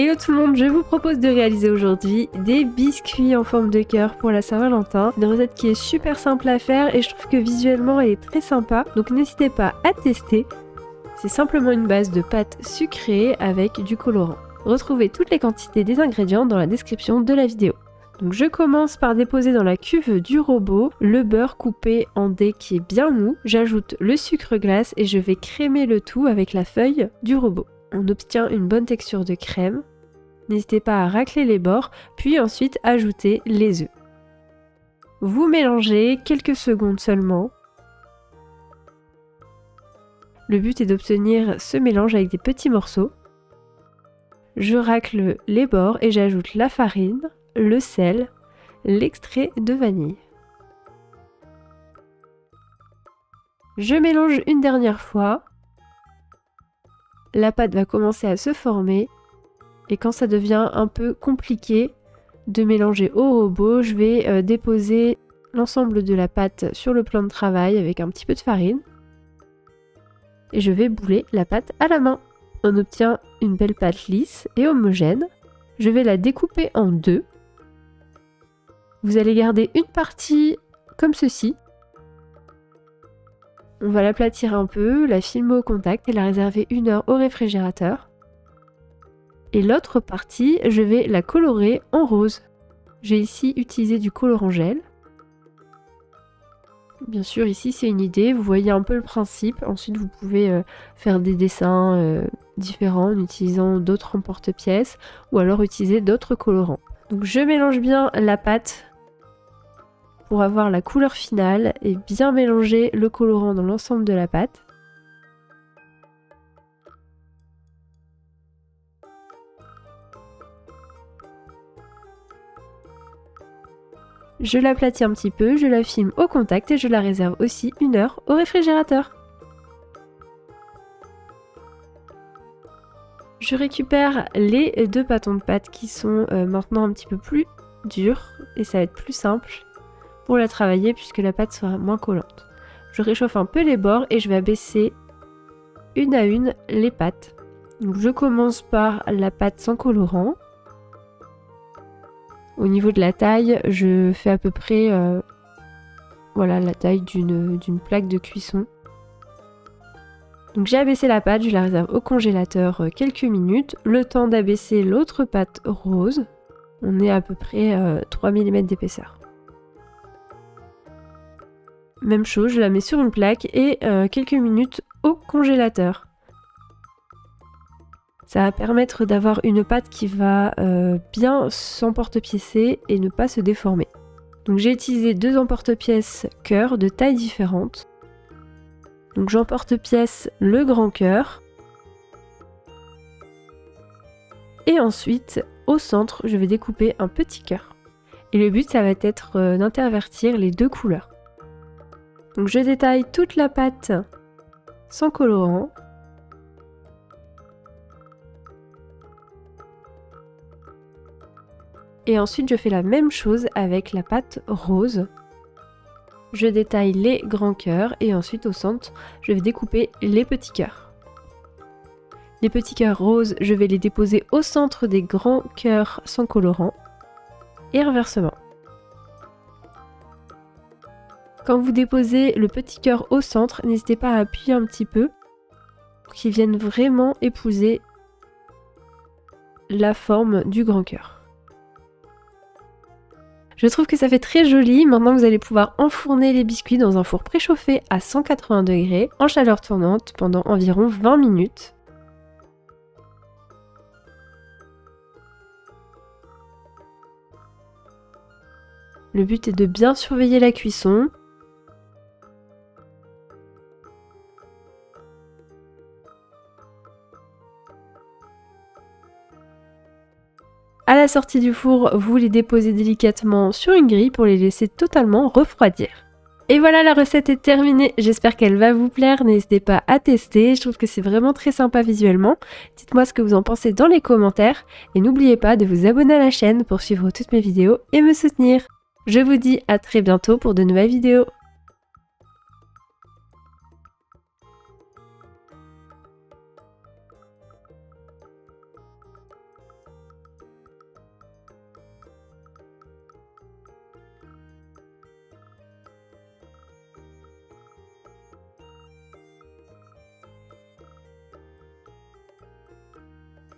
Hello tout le monde, je vous propose de réaliser aujourd'hui des biscuits en forme de cœur pour la Saint-Valentin. Une recette qui est super simple à faire et je trouve que visuellement elle est très sympa, donc n'hésitez pas à tester. C'est simplement une base de pâte sucrée avec du colorant. Retrouvez toutes les quantités des ingrédients dans la description de la vidéo. Donc je commence par déposer dans la cuve du robot le beurre coupé en dés qui est bien mou. J'ajoute le sucre glace et je vais crémer le tout avec la feuille du robot. On obtient une bonne texture de crème. N'hésitez pas à racler les bords, puis ensuite ajouter les œufs. Vous mélangez quelques secondes seulement. Le but est d'obtenir ce mélange avec des petits morceaux. Je racle les bords et j'ajoute la farine, le sel, l'extrait de vanille. Je mélange une dernière fois. La pâte va commencer à se former et quand ça devient un peu compliqué de mélanger au robot, je vais déposer l'ensemble de la pâte sur le plan de travail avec un petit peu de farine et je vais bouler la pâte à la main. On obtient une belle pâte lisse et homogène. Je vais la découper en deux. Vous allez garder une partie comme ceci. On va l'aplatir un peu, la filmer au contact et la réserver 1 heure au réfrigérateur. Et l'autre partie, je vais la colorer en rose. J'ai ici utilisé du colorant gel. Bien sûr, ici c'est une idée, vous voyez un peu le principe. Ensuite, vous pouvez faire des dessins différents en utilisant d'autres emporte-pièces ou alors utiliser d'autres colorants. Donc je mélange bien la pâte pour avoir la couleur finale et bien mélanger le colorant dans l'ensemble de la pâte. Je l'aplatis un petit peu, je la filme au contact et je la réserve aussi 1 heure au réfrigérateur. Je récupère les 2 bâtons de pâte qui sont maintenant un petit peu plus durs et ça va être plus simple pour la travailler puisque la pâte sera moins collante. Je réchauffe un peu les bords et je vais abaisser une à une les pâtes. Donc je commence par la pâte sans colorant. Au niveau de la taille, je fais à peu près voilà, la taille d'une plaque de cuisson. Donc j'ai abaissé la pâte, je la réserve au congélateur quelques minutes, le temps d'abaisser l'autre pâte rose. On est à peu près 3 mm d'épaisseur. Même chose, je la mets sur une plaque et quelques minutes au congélateur. Ça va permettre d'avoir une pâte qui va bien s'emporte-piécer et ne pas se déformer. Donc j'ai utilisé 2 emporte-pièces cœur de tailles différentes. Donc j'emporte-pièce le grand cœur. Et ensuite, au centre, je vais découper un petit cœur. Et le but, ça va être d'intervertir les 2 couleurs. Donc je détaille toute la pâte sans colorant. Et ensuite je fais la même chose avec la pâte rose. Je détaille les grands cœurs et ensuite au centre je vais découper les petits cœurs. Les petits cœurs roses, je vais les déposer au centre des grands cœurs sans colorant et inversement. Quand vous déposez le petit cœur au centre, n'hésitez pas à appuyer un petit peu pour qu'il vienne vraiment épouser la forme du grand cœur. Je trouve que ça fait très joli. Maintenant, vous allez pouvoir enfourner les biscuits dans un four préchauffé à 180 degrés en chaleur tournante pendant environ 20 minutes. Le but est de bien surveiller la cuisson. À la sortie du four, vous les déposez délicatement sur une grille pour les laisser totalement refroidir. Et voilà, la recette est terminée, j'espère qu'elle va vous plaire, n'hésitez pas à tester, je trouve que c'est vraiment très sympa visuellement. Dites-moi ce que vous en pensez dans les commentaires et n'oubliez pas de vous abonner à la chaîne pour suivre toutes mes vidéos et me soutenir. Je vous dis à très bientôt pour de nouvelles vidéos.